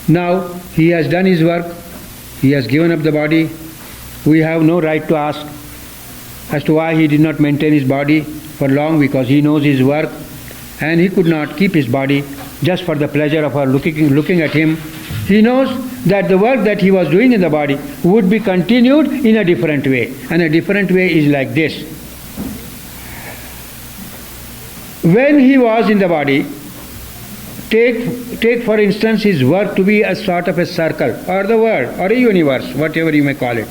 Now he has done his work, he has given up the body. We have no right to ask as to why he did not maintain his body for long, because he knows his work and he could not keep his body just for the pleasure of our looking at him. He knows that the work that he was doing in the body would be continued in a different way, and a different way is like this. When he was in the body, take for instance his work to be a sort of a circle or the world or a universe, whatever you may call it.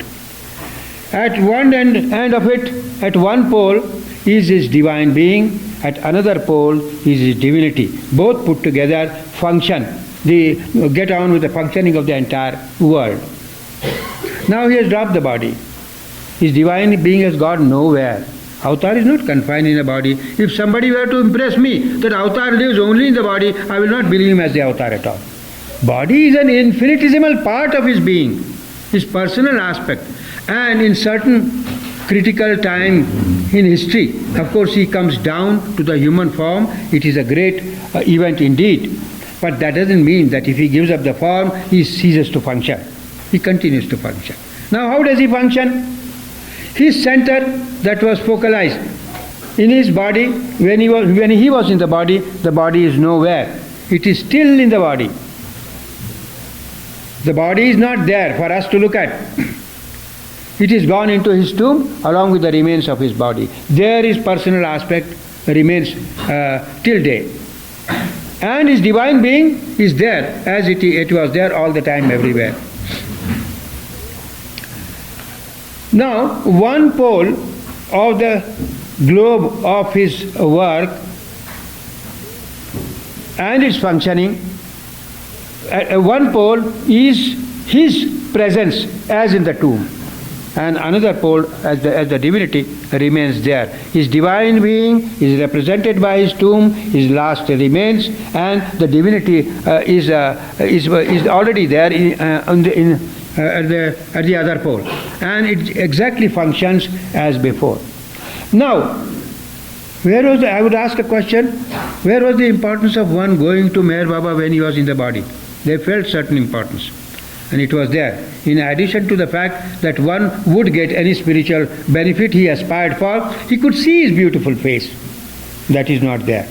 At one end of it, at one pole is his divine being, at another pole is his divinity. Both put together function, get on with the functioning of the entire world. Now he has dropped the body. His divine being has gone nowhere. Avatar is not confined in a body. If somebody were to impress me that Avatar lives only in the body, I will not believe him as the Avatar at all. Body is an infinitesimal part of his being, his personal aspect. And in certain critical time in history, of course he comes down to the human form. It is a great event indeed. But that doesn't mean that if he gives up the form, he ceases to function. He continues to function. Now how does he function? His center that was focalized in his body, when he was in the body is nowhere. It is still in the body. The body is not there for us to look at. It is gone into his tomb along with the remains of his body. There his personal aspect remains till day. And his divine being is there as it was there all the time everywhere. Now, one pole of the globe of his work and its functioning, one pole is his presence as in the tomb, and another pole as the divinity remains there. His divine being is represented by his tomb, his last remains, and the divinity is already there at the other pole, and it exactly functions as before. Now, I would ask a question, where was the importance of one going to Meher Baba when he was in the body? They felt certain importance, and it was there. In addition to the fact that one would get any spiritual benefit he aspired for, he could see his beautiful face. That is not there.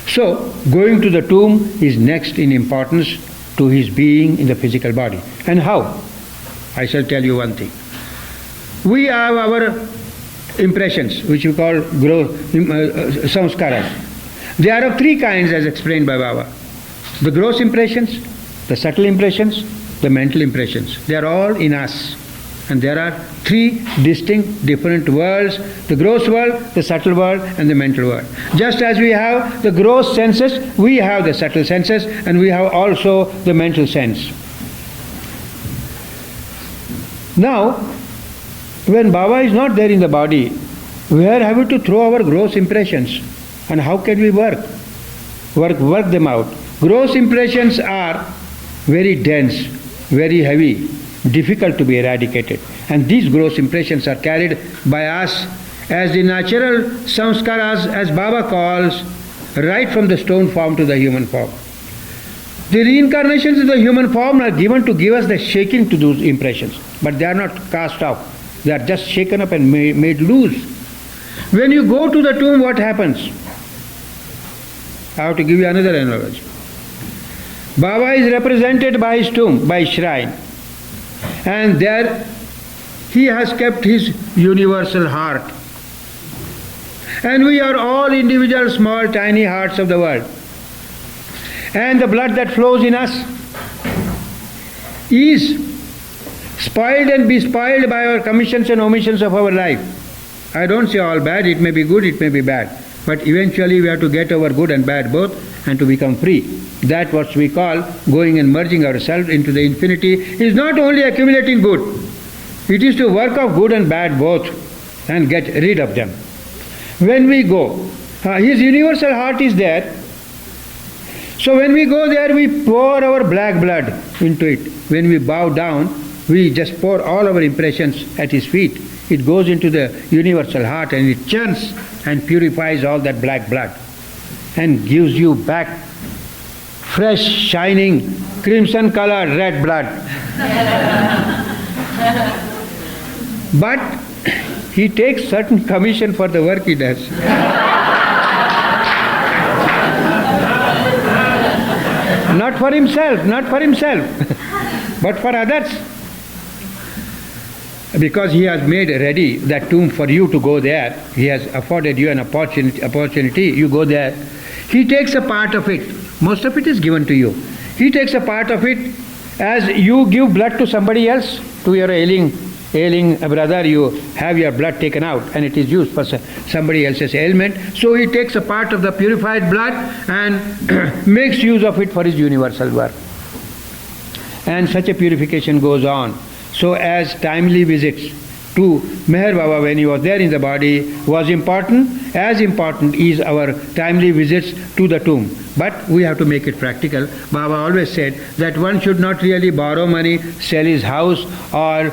So, going to the tomb is next in importance to his being in the physical body. And how? I shall tell you one thing. We have our impressions, which we call Samskaras. They are of three kinds as explained by Baba. The gross impressions, the subtle impressions, the mental impressions. They are all in us. And there are three distinct different worlds: the gross world, the subtle world, and the mental world. Just as we have the gross senses, we have the subtle senses, and we have also the mental sense. Now, when Baba is not there in the body, where have we to throw our gross impressions? And how can we work them out? Gross impressions are very dense, very heavy, difficult to be eradicated. And these gross impressions are carried by us as the natural samskaras, as Baba calls, right from the stone form to the human form. The reincarnations in the human form are given to give us the shaking to those impressions, but they are not cast off. They are just shaken up and made loose. When you go to the tomb, what happens? I have to give you another analogy. Baba is represented by his tomb, by his shrine. And there he has kept his universal heart. And we are all individual small tiny hearts of the world. And the blood that flows in us is spoiled and bespoiled by our commissions and omissions of our life. I don't say all bad, it may be good, it may be bad. But eventually we have to get over good and bad both and to become free. That what we call going and merging ourselves into the infinity is not only accumulating good, it is to work off good and bad both and get rid of them. When we go, his universal heart is there. So when we go there, we pour our black blood into it. When we bow down, we just pour all our impressions at his feet. It goes into the universal heart and it churns and purifies all that black blood and gives you back fresh, shining, crimson color, red blood. But he takes certain commission for the work he does. Not for himself, but for others. Because he has made ready that tomb for you to go there, he has afforded you an opportunity, you go there. He takes a part of it. Most of it is given to you. He takes a part of it as you give blood to somebody else, to your ailing brother, you have your blood taken out and it is used for somebody else's ailment. So he takes a part of the purified blood and makes use of it for his universal work. And such a purification goes on. So as timely visits to Meher Baba when he was there in the body was important, as important is our timely visits to the tomb. But we have to make it practical. Baba always said that one should not really borrow money, sell his house, or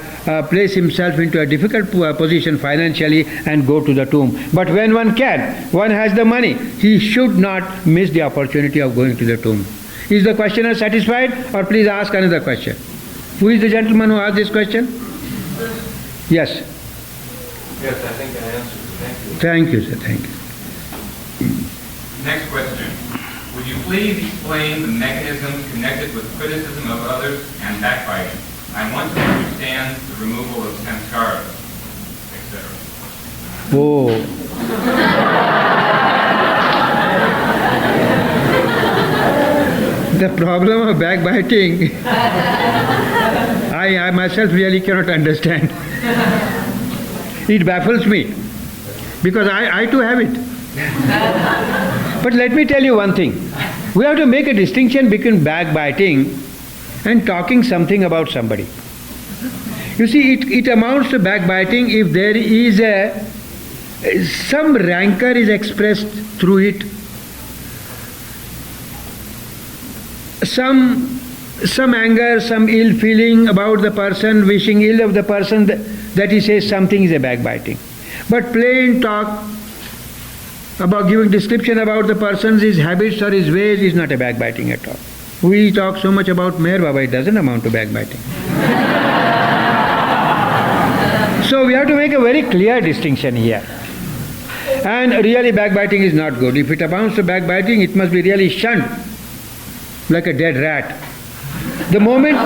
place himself into a difficult position financially and go to the tomb. But when one can, one has the money, he should not miss the opportunity of going to the tomb. Is the questioner satisfied, or please ask another question? Who is the gentleman who asked this question? Yes. Yes, I think I answered. Thank you. Thank you, sir. Thank you. Next question. Would you please explain the mechanisms connected with criticism of others and backbiting? I want to understand the removal of Samskaras, etc. Oh. The problem of backbiting, I myself really cannot understand. It baffles me, because I too have it. But let me tell you one thing. We have to make a distinction between backbiting and talking something about somebody. You see, it amounts to backbiting if there is some rancor is expressed through it. Some anger, some ill feeling about the person, wishing ill of the person, that he says something is a backbiting. But plain talk about giving description about the person's his habits or his ways is not a backbiting at all. We talk so much about Meher Baba, it doesn't amount to backbiting. So we have to make a very clear distinction here. And really backbiting is not good. If it amounts to backbiting, it must be really shunned, like a dead rat. The moment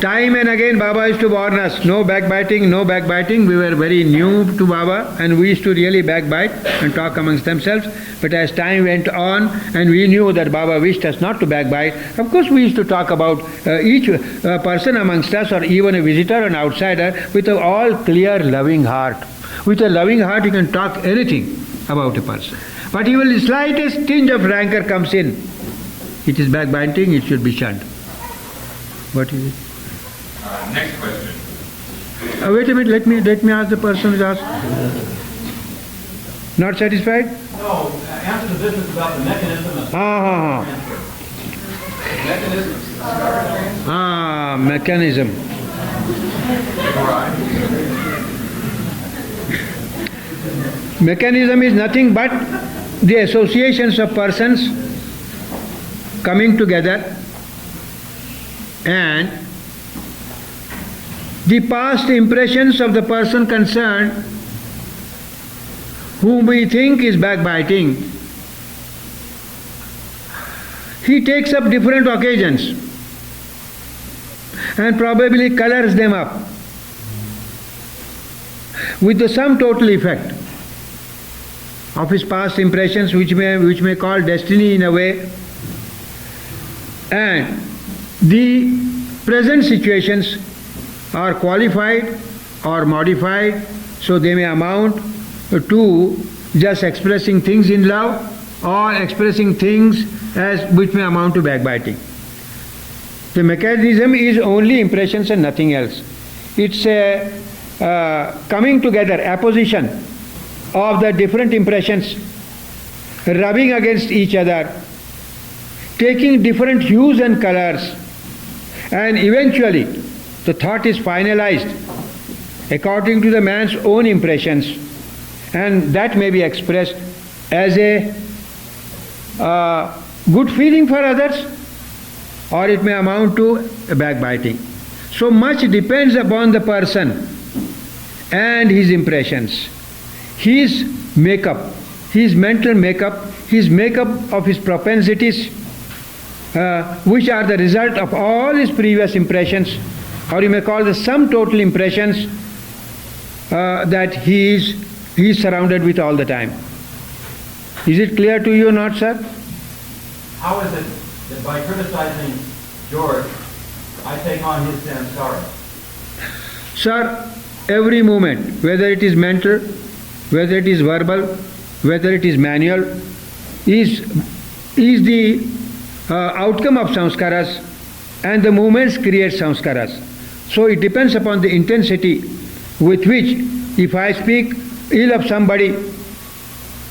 time and again Baba used to warn us, no backbiting, no backbiting. We were very new to Baba and we used to really backbite and talk amongst themselves. But as time went on and we knew that Baba wished us not to backbite, of course we used to talk about each person amongst us, or even a visitor, an outsider, with an all clear loving heart. With a loving heart you can talk anything about a person. But even the slightest tinge of rancor comes in, it is backbiting, it should be shunned. What is it? Next question. Wait a minute, let me ask the person who is asked. Not satisfied? No, answer the business about the mechanism of mechanism. Mechanism is nothing but the associations of persons coming together and the past impressions of the person concerned whom we think is backbiting. He takes up different occasions and probably colors them up with the sum total effect of his past impressions, which may call destiny in a way, and the present situations are qualified or modified, so they may amount to just expressing things in love or expressing things which may amount to backbiting. The mechanism is only impressions and nothing else. It's a coming together, apposition of the different impressions, rubbing against each other, taking different hues and colors, and eventually the thought is finalized according to the man's own impressions, and that may be expressed as a good feeling for others, or it may amount to a backbiting. So much depends upon the person and his impressions, his makeup, his mental makeup, his makeup of his propensities, which are the result of all his previous impressions, or you may call the sum total impressions that he is surrounded with all the time. Is it clear to you or not, sir? How is it that by criticizing George, I take on his samskaras? Sir, every movement, whether it is mental, whether it is verbal, whether it is manual, is the outcome of samskaras, and the movements create samskaras. So it depends upon the intensity with which, if I speak ill of somebody,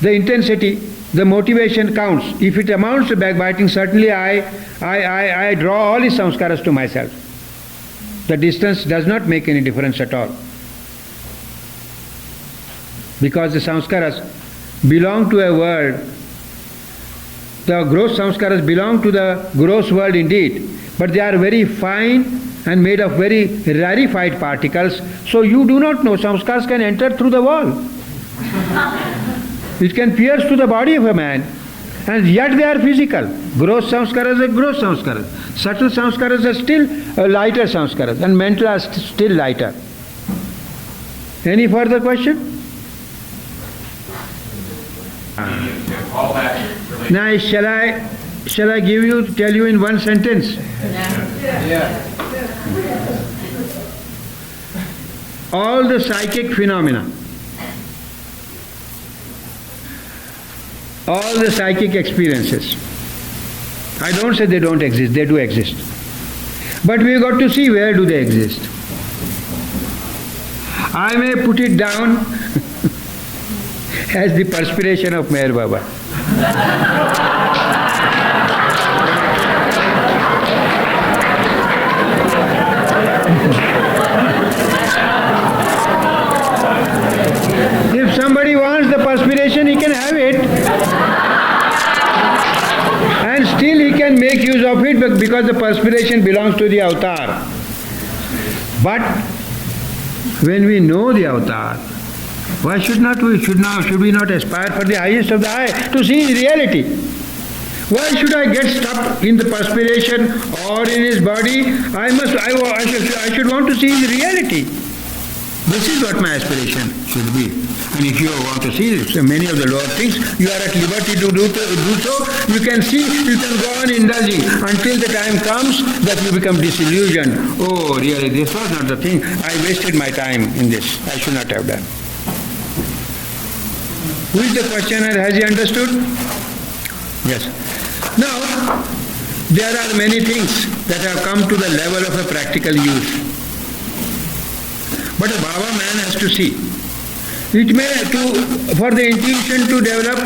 the intensity, the motivation counts. If it amounts to backbiting, certainly I draw all his samskaras to myself. The distance does not make any difference at all. Because the samskaras belong to a world, the gross samskaras belong to the gross world indeed, but they are very fine and made of very rarefied particles, so you do not know. Samskaras can enter through the wall. It can pierce to the body of a man, and yet they are physical. Gross samskaras are gross samskaras. Subtle samskaras are still lighter samskaras, and mental are still lighter. Any further question? All that relates. Now, shall I tell you in one sentence? All the psychic phenomena, all the psychic experiences, I don't say they don't exist, they do exist. But we've got to see where do they exist. I may put it down as the perspiration of Meher Baba. If somebody wants the perspiration, he can have it. And still he can make use of it because the perspiration belongs to the avatar. But when we know the avatar, why should we not aspire for the highest of the high, to see his reality? Why should I get stuck in the perspiration or in his body? I should want to see his reality. This is what my aspiration should be. And if you want to see so many of the lower things, you are at liberty to do so. You can see, you can go on indulging until the time comes that you become disillusioned. Oh, really, this was not the thing. I wasted my time in this. I should not have done. Who is the questioner? Has he understood? Yes. Now, there are many things that have come to the level of a practical use. But a Baba man has to see. It may, for the intuition to develop,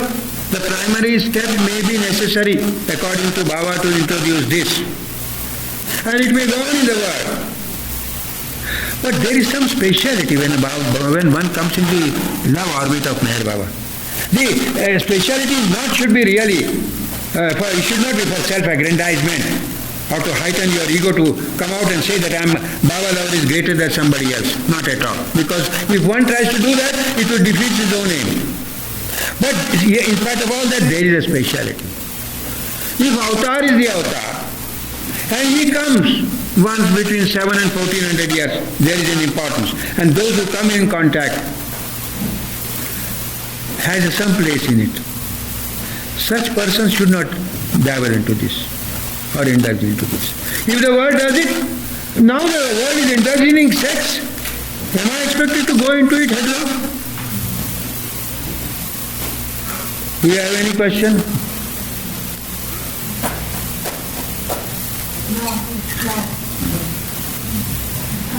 the primary step may be necessary, according to Baba, to introduce this. And it may go on in the world. But there is some speciality when one comes in the love orbit of Meher Baba. The speciality should be really, it should not be for self-aggrandizement, or to heighten your ego to come out and say that Baba lover is greater than somebody else. Not at all. Because if one tries to do that, it will defeat his own aim. But in spite of all that, there is a speciality. If avatar is the avatar, and he comes once between 7 and 1400 years, there is an importance. And those who come in contact has some place in it. Such persons should not dabble into this or indulge into this. If the world does it, now the world is indulging in sex, am I expected to go into it headlong? Do you have any question? No.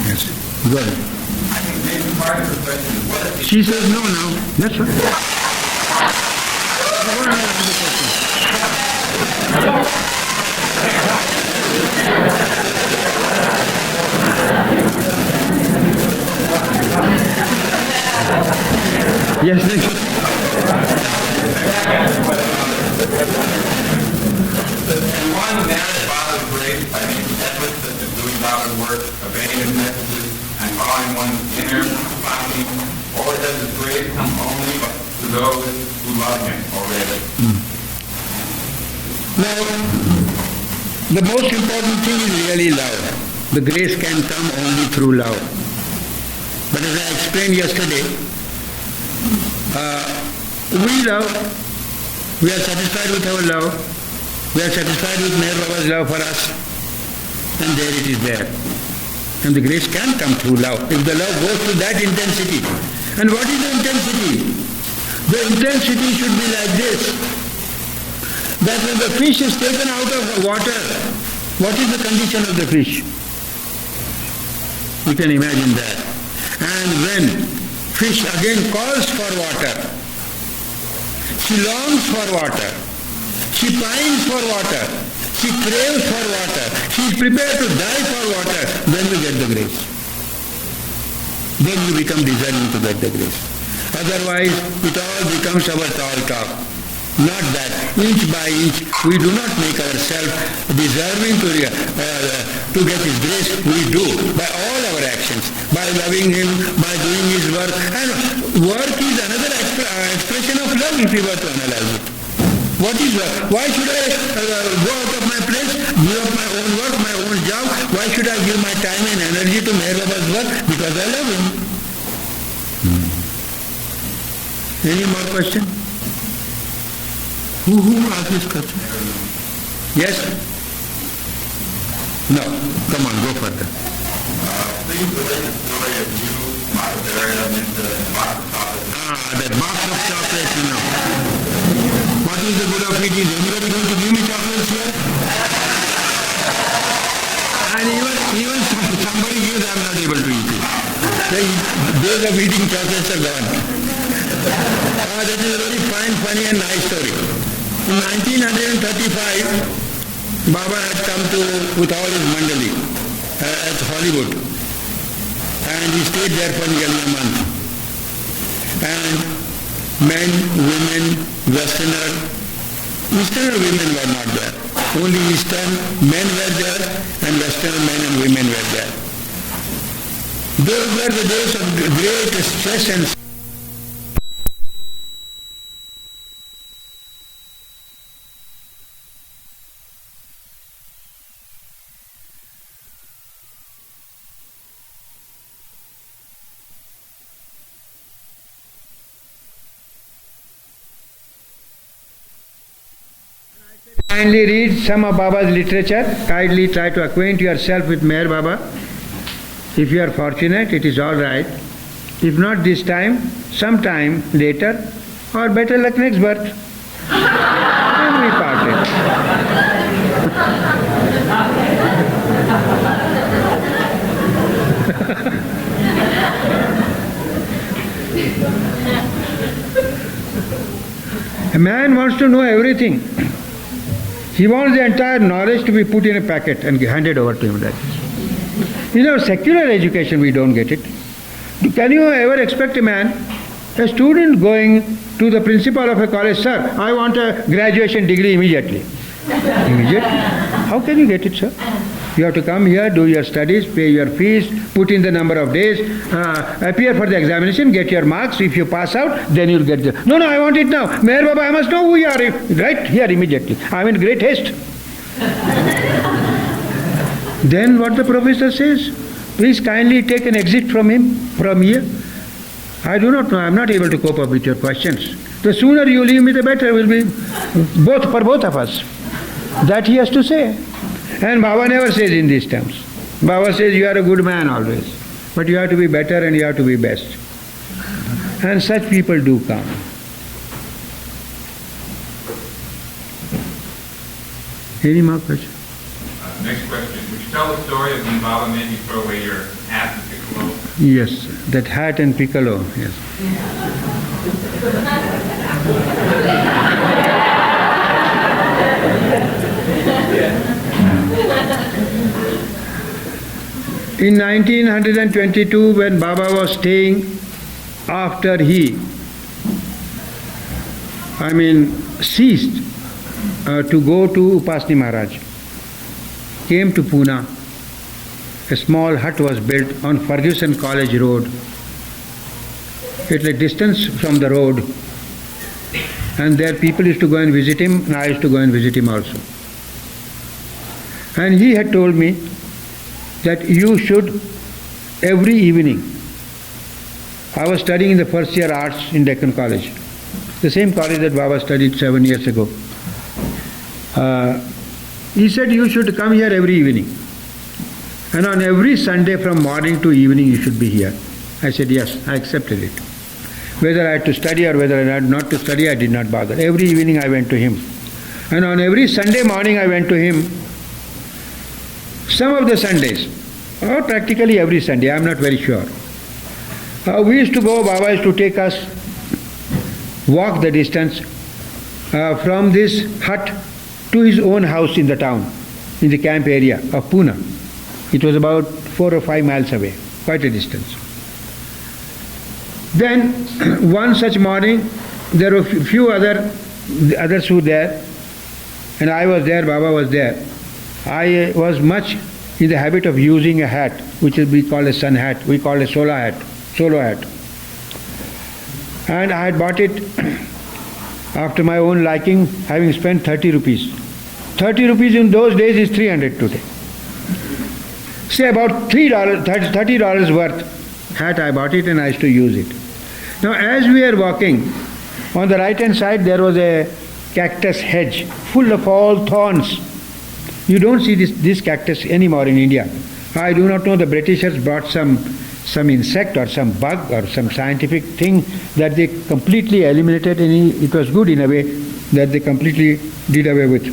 Yes. Go ahead. I think maybe part of the question is what is the She says no now. That's right. Go ahead and ask the question. Yes. One merit Baba's grace by making efforts such as doing Baba's work, obeying his messages, and following one's inner prompting, or does his grace come only to those who love him already? Now, the most important thing is really love. The grace can come only through love. But as I explained yesterday, we love, we are satisfied with our love, we are satisfied with Meher Baba's love for us, and there it is there. And the grace can come through love, if the love goes to that intensity. And what is the intensity? The intensity should be like this, that when the fish is taken out of the water, what is the condition of the fish? You can imagine that. And when fish again calls for water, she longs for water, she pines for water, she craves for water, she is prepared to die for water, then we get the grace. Then you become deserving to get the grace. Otherwise, it all becomes our tall talk. Not that. Inch by inch, we do not make ourselves deserving to get His grace. We do by all our actions, by loving Him, by doing His work. And work is another expression of love if we were to analyze it. What is work? Why should I go out of my place, give up my own work, my own job? Why should I give my time and energy to Meher Baba's work? Because I love Him. Any more question? Who asked this question? Yes? No. Come on, go further. Please relate the story of you, Mother into the box of chocolates. That box of chocolates, you know. What is the good of it? Is anybody going to give me chocolates here? And even somebody gives, I am not able to eat it. The days of eating chocolates are gone. That is a very fine, funny and nice story. In 1935, Baba had come with all his Mandali at Hollywood, and he stayed there for nearly a month. And men, women, Easterner women were not there. Only Eastern men were there, and Western men and women were there. Those were the days of great stress and kindly read some of Baba's literature. Kindly try to acquaint yourself with Meher Baba. If you are fortunate, it is all right. If not this time, sometime later, or better luck next birth. Then we parted. A man wants to know everything. He wants the entire knowledge to be put in a packet and handed over to him. In our secular education, we don't get it. Can you ever expect a student going to the principal of a college, sir, I want a graduation degree immediately. Immediately? How can you get it, sir? You have to come here, do your studies, pay your fees, put in the number of days, appear for the examination, get your marks. If you pass out, then you'll get the... No, I want it now. Meher Baba, I must know who you are. Right here immediately. I'm in great haste. Then what the professor says, please kindly take an exit from here. I do not know, I am not able to cope up with your questions. The sooner you leave me, the better will be for both of us. That he has to say. And Baba never says in these terms. Baba says you are a good man always, but you have to be better and you have to be best. And such people do come. Any more questions? Next question. Would you tell the story of when Baba made you throw away your hat and piccolo? Yes, that hat and piccolo, yes. In 1922, when Baba was staying, after he ceased to go to Upasni Maharaj, came to Pune. A small hut was built on Ferguson College Road. It's a distance from the road. And there people used to go and visit him, and I used to go and visit him also. And he had told me that you should, every evening, I was studying in the first year arts in Deccan College, the same college that Baba studied 7 years ago. He said you should come here every evening. And on every Sunday from morning to evening you should be here. I said yes, I accepted it. Whether I had to study or whether I had not to study, I did not bother. Every evening I went to him. And on every Sunday morning I went to him. Some of the Sundays, or practically every Sunday, I am not very sure. We used to go, Baba used to take us, walk the distance from this hut to his own house in the town, in the camp area of Pune. It was about 4 or 5 miles away, quite a distance. Then, one such morning, there were few others who were there, and I was there, Baba was there. I was much in the habit of using a hat, which we call a sun hat, we call a solo hat. And I had bought it after my own liking, having spent 30 rupees. 30 rupees in those days is 300 today. Say about $30 worth hat I bought it and I used to use it. Now as we are walking, on the right hand side there was a cactus hedge full of all thorns. You don't see this cactus anymore in India. I do not know, the Britishers brought some insect or some bug or some scientific thing that they completely eliminated, and it was good in a way that they completely did away with.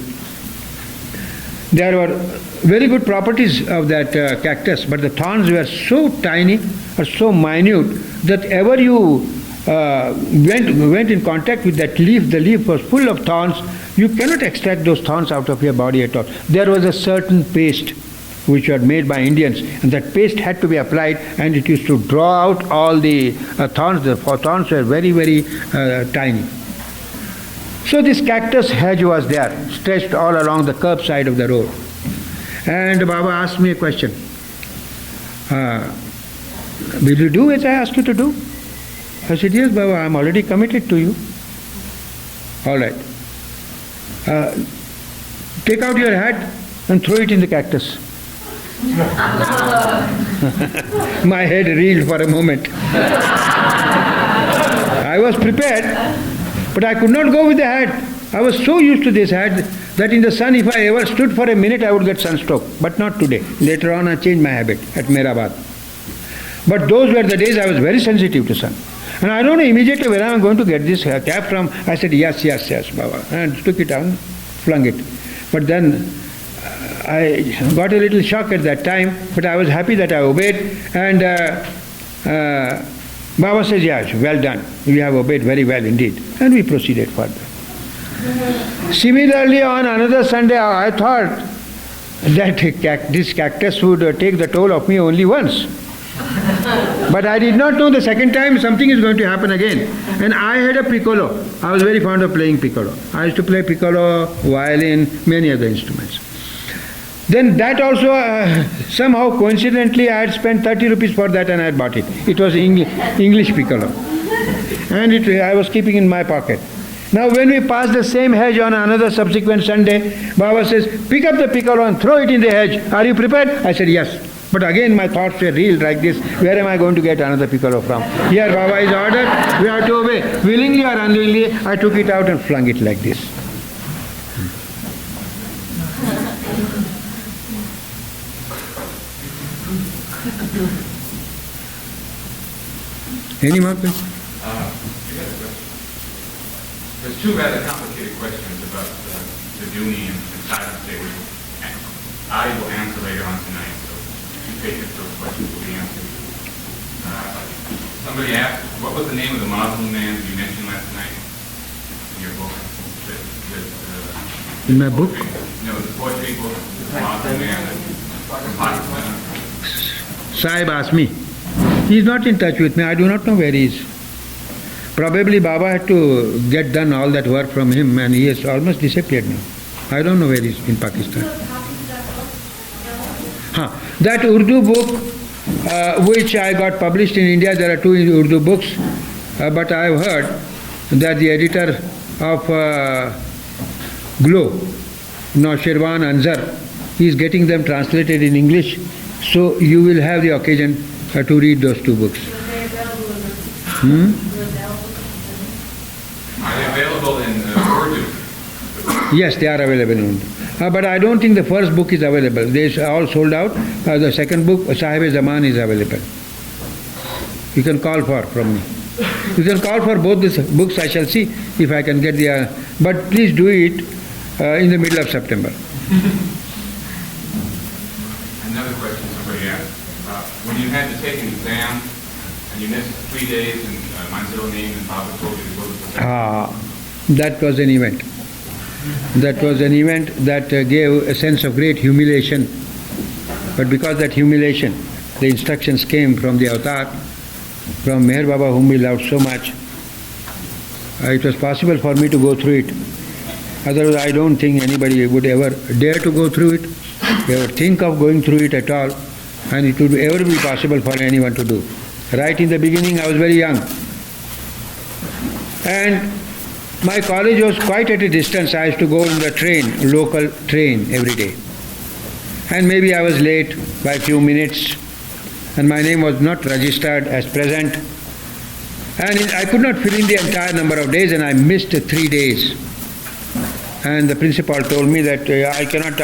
There were very good properties of that cactus, but the thorns were so tiny or so minute that ever you went in contact with that leaf, the leaf was full of thorns. You cannot extract those thorns out of your body at all. There was a certain paste which was made by Indians, and that paste had to be applied, and it used to draw out all the thorns. The thorns were very, very tiny. So this cactus hedge was there, stretched all along the curb side of the road. And Baba asked me a question. Will you do as I asked you to do? I said, yes, Baba, I am already committed to you. All right. Take out your hat and throw it in the cactus. My head reeled for a moment. I was prepared, but I could not go with the hat. I was so used to this hat that in the sun, if I ever stood for a minute, I would get sunstroke. But not today. Later on, I changed my habit at Meherabad. But those were the days I was very sensitive to sun. And I don't know immediately where I am going to get this cap from. I said, yes, Baba. And took it down, flung it. But then I got a little shock at that time, but I was happy that I obeyed. And Baba says, yes, well done. You have obeyed very well indeed. And we proceeded further. Similarly, on another Sunday, I thought that this cactus would take the toll of me only once. But I did not know the second time something is going to happen again. And I had a piccolo. I was very fond of playing piccolo. I used to play piccolo, violin, many other instruments. Then that also, somehow coincidentally, I had spent 30 rupees for that and I had bought it. It was English piccolo. And I was keeping in my pocket. Now when we passed the same hedge on another subsequent Sunday, Baba says, pick up the piccolo and throw it in the hedge. Are you prepared? I said, yes. But again my thoughts were reeled like this. Where am I going to get another piccolo from? Here Baba is ordered, we have to obey. Willingly or unwillingly, I took it out and flung it like this. Any more questions? There's two rather complicated questions about the Duni and Silence Day, which Adi will answer later on tonight, so be patient, those questions will be answered. Somebody asked, what was the name of the Muslim man you mentioned last night in your book? In my book? No, the poetry book, the Muslim man from Pakistan. Sahib asked me. He is not in touch with me. I do not know where he is. Probably Baba had to get done all that work from him, and he has almost disappeared now. I don't know where he is in Pakistan. That Urdu book which I got published in India, there are two Urdu books, but I have heard that the editor of Glow, Naushirwan Anzar, he is getting them translated in English, so you will have the occasion to read those two books. Are they available in Urdu? Yes, they are available in Urdu. But I don't think the first book is available. They are all sold out. The second book, Sahib-e-Zaman, is available. You can call from me. You can call for both these books. I shall see if I can get the... but please do it in the middle of September. Another question somebody asked. When you had to take an exam and you missed 3 days and Manzil name and Baba told you to go to the exam. That was an event. That was an event that gave a sense of great humiliation. But because that humiliation, the instructions came from the avatar, from Meher Baba, whom we loved so much, it was possible for me to go through it. Otherwise, I don't think anybody would ever dare to go through it, ever think of going through it at all, and it would ever be possible for anyone to do. Right in the beginning, I was very young. And my college was quite at a distance. I used to go in the train, local train, every day. And maybe I was late by a few minutes, and my name was not registered as present. And I could not fill in the entire number of days, and I missed 3 days. And the principal told me that I cannot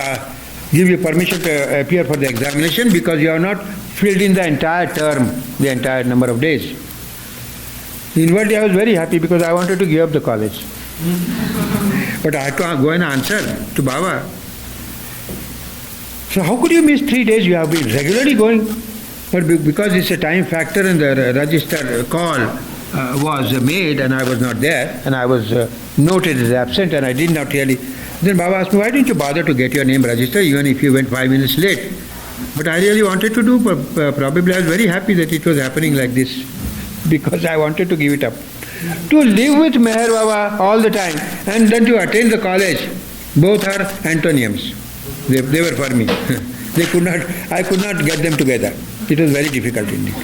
give you permission to appear for the examination because you have not filled in the entire term, the entire number of days. Inwardly, I was very happy because I wanted to give up the college. But I had to go and answer to Baba. So how could you miss 3 days? You have been regularly going. But because it's a time factor and the register call was made and I was not there and I was noted as absent and I did not really... Then Baba asked me, why didn't you bother to get your name registered even if you went 5 minutes late? But I really wanted to do, probably I was very happy that it was happening like this because I wanted to give it up. To live with Meher Baba all the time and then to attend the college, both are antonyms. They were for me. I could not get them together. It was very difficult indeed.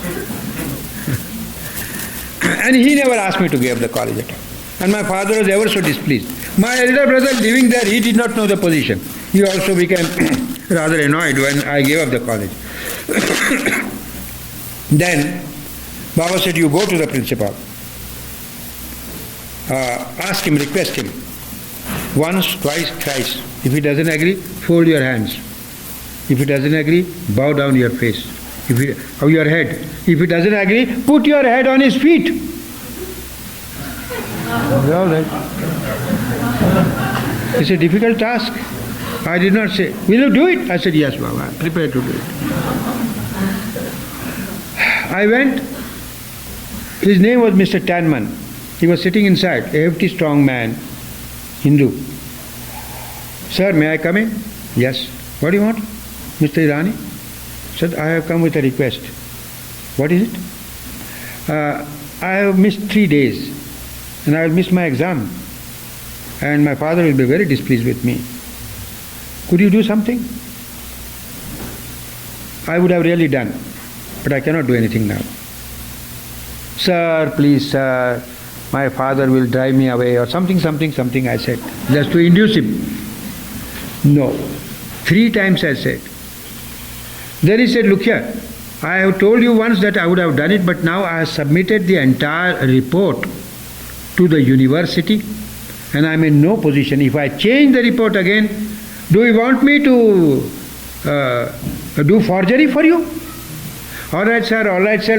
And he never asked me to give up the college at all. And my father was ever so displeased. My elder brother living there, he did not know the position. He also became rather annoyed when I gave up the college. Then Baba said, you go to the principal. Ask him, request him. Once, twice, thrice. If he doesn't agree, fold your hands. If he doesn't agree, bow down your face. Or your head. If he doesn't agree, put your head on his feet. All right. It's a difficult task. I did not say, will you do it? I said, yes, Baba, I'm prepared to do it. I went. His name was Mr. Tanman. He was sitting inside, a hefty, strong man, Hindu. Sir, may I come in? Yes. What do you want? Mr. Irani said, I have come with a request. What is it? I have missed 3 days and I will miss my exam and my father will be very displeased with me. Could you do something? I would have really done, but I cannot do anything now. Sir, please, sir, my father will drive me away or something, I said, just to induce him. No. 3 times I said. Then he said, look here, I have told you once that I would have done it, but now I have submitted the entire report to the university and I am in no position. If I change the report again, do you want me to do forgery for you? All right, sir,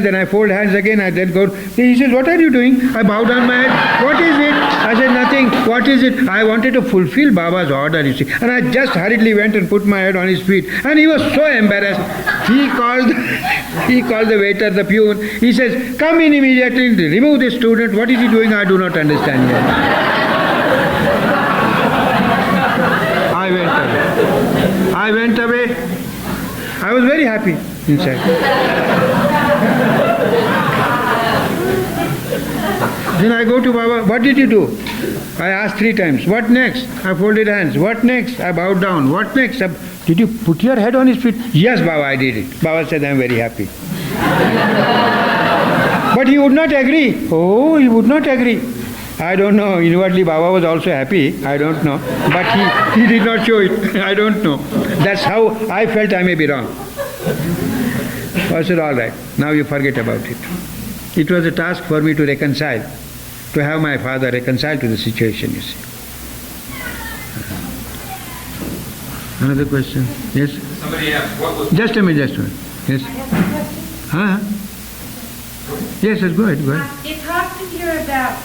then I fold hands again, I then go. He says, what are you doing? I bow down my head. What is it? I said, nothing. What is it? I wanted to fulfill Baba's order, you see. And I just hurriedly went and put my head on his feet. And he was so embarrassed. He called the waiter, the peon. He says, come in immediately, remove this student. What is he doing? I do not understand yet. I went away. I was very happy inside. Then I go to Baba, what did you do? I asked 3 times, what next? I folded hands, what next? I bowed down, what next? Did you put your head on his feet? Yes, Baba, I did it. Baba said, I am very happy. But he would not agree. Oh, he would not agree. I don't know. Inwardly, Baba was also happy. I don't know. But he did not show it. I don't know. That's how I felt. I may be wrong. I said, all right. Now you forget about it. It was a task for me to reconcile, to have my father reconcile to the situation, you see. Another question? Yes? Somebody asked, what was... Just a minute. Yes? Huh? Yes, go ahead. It talks in here about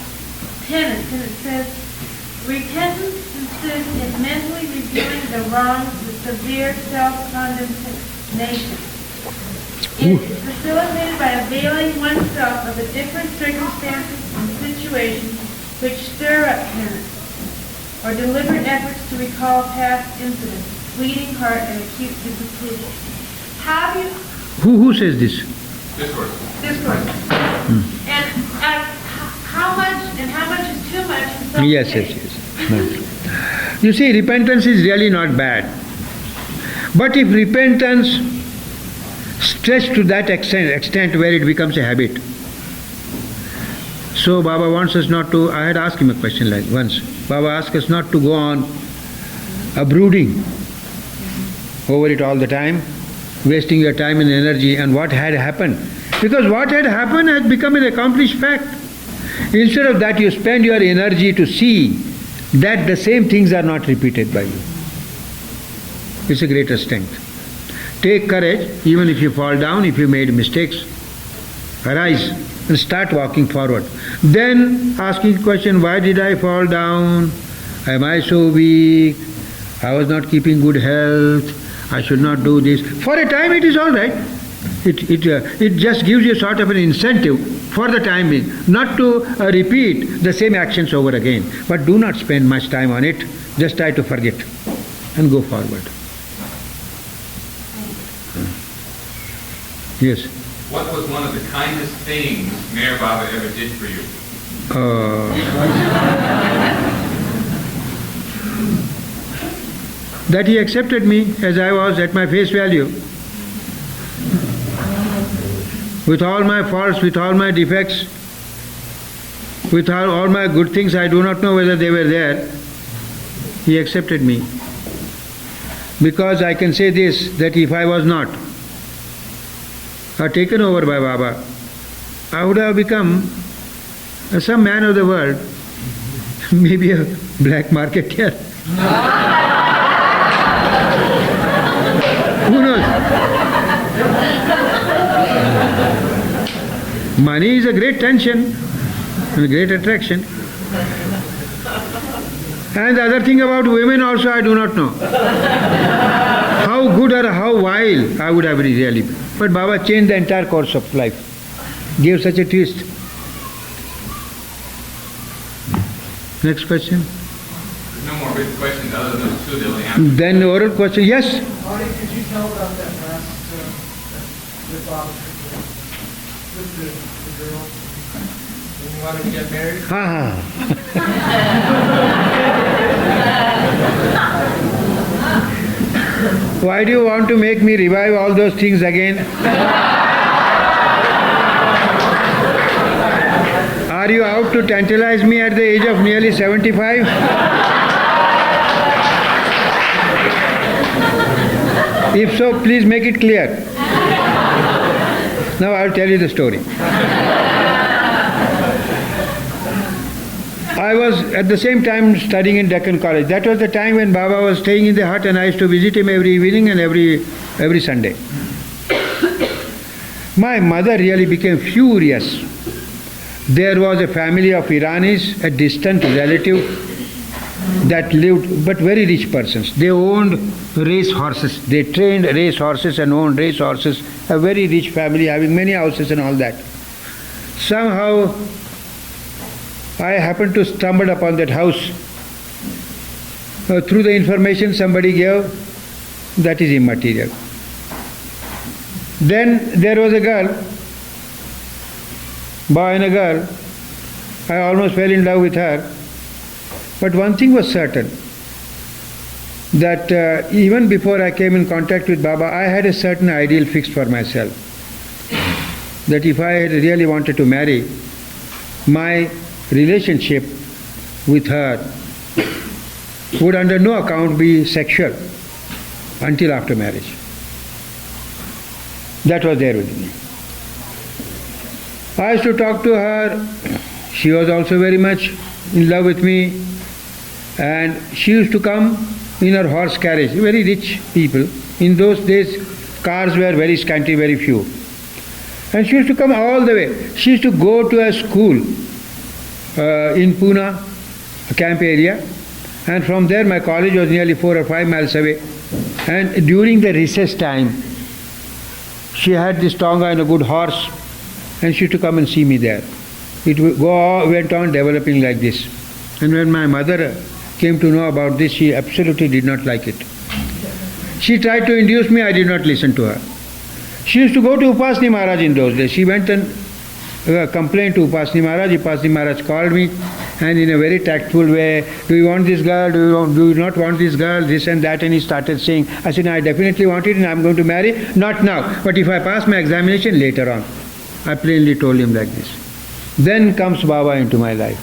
penance, and it says, repentance consists in mentally reviewing the wrongs with severe self-condemnation. It is facilitated by availing oneself of the different circumstances and situations which stir up penance, or deliberate efforts to recall past incidents, bleeding heart, and acute disposition. How do you... Who says this? Discourse. And how much is too much in some Yes. cases? No. You see, repentance is really not bad. But if repentance stretched to that extent where it becomes a habit. So Baba wants us not to, I had asked him a question like once. Baba asked us not to go on brooding over it all the time, wasting your time and energy on what had happened. Because what had happened has become an accomplished fact. Instead of that, you spend your energy to see that the same things are not repeated by you. It's a greater strength. Take courage, even if you fall down, if you made mistakes. Arise and start walking forward. Then asking the question, why did I fall down? Am I so weak? I was not keeping good health. I should not do this. For a time it is all right. It just gives you sort of an incentive for the time being, not to repeat the same actions over again. But do not spend much time on it. Just try to forget and go forward. Yes. What was one of the kindest things Meher Baba ever did for you? That he accepted me as I was at my face value. With all my faults, with all my defects, with all my good things, I do not know whether they were there. He accepted me. Because I can say this, that if I was not taken over by Baba, I would have become some man of the world, maybe a black marketeer. Who knows? Money is a great tension and a great attraction. And the other thing about women also I do not know. How good or how vile I would have really been. But Baba changed the entire course of life. Gave such a twist. Next question. There's no more written questions other than those two that we answered. Then oral question. Yes? Adi, could you tell about that last with Bob, with the girl, when you wanted to get married? Why do you want to make me revive all those things again? Are you out to tantalize me at the age of nearly 75? If so, please make it clear. Now I'll tell you the story. I was at the same time studying in Deccan College. That was the time when Baba was staying in the hut and I used to visit him every evening and every Sunday. My mother really became furious. There was a family of Iranis, a distant relative that lived, but very rich persons. They owned race horses. They trained race horses and owned race horses. A very rich family having many houses and all that. Somehow I happened to stumble upon that house. Through the information somebody gave, that is immaterial. Then there was a girl, boy and a girl, I almost fell in love with her. But one thing was certain, that even before I came in contact with Baba, I had a certain ideal fixed for myself. That if I had really wanted to marry, my relationship with her would under no account be sexual until after marriage. That was there with me. I used to talk to her. She was also very much in love with me. And she used to come in her horse carriage, very rich people. In those days, cars were very scanty, very few. And she used to come all the way. She used to go to a school in Pune, a camp area. And from there, my college was nearly 4 or 5 miles away. And during the recess time, she had this tonga and a good horse, and she used to come and see me there. It went on developing like this. And when my mother came to know about this, she absolutely did not like it. She tried to induce me, I did not listen to her. She used to go to Upasni Maharaj in those days. She went and complained to Upasni Maharaj. Upasni Maharaj called me, and in a very tactful way, do you want this girl, do you not want this girl, this and that, and he started saying, I said, no, I definitely want it and I'm going to marry, not now, but if I pass my examination, later on. I plainly told him like this. Then comes Baba into my life.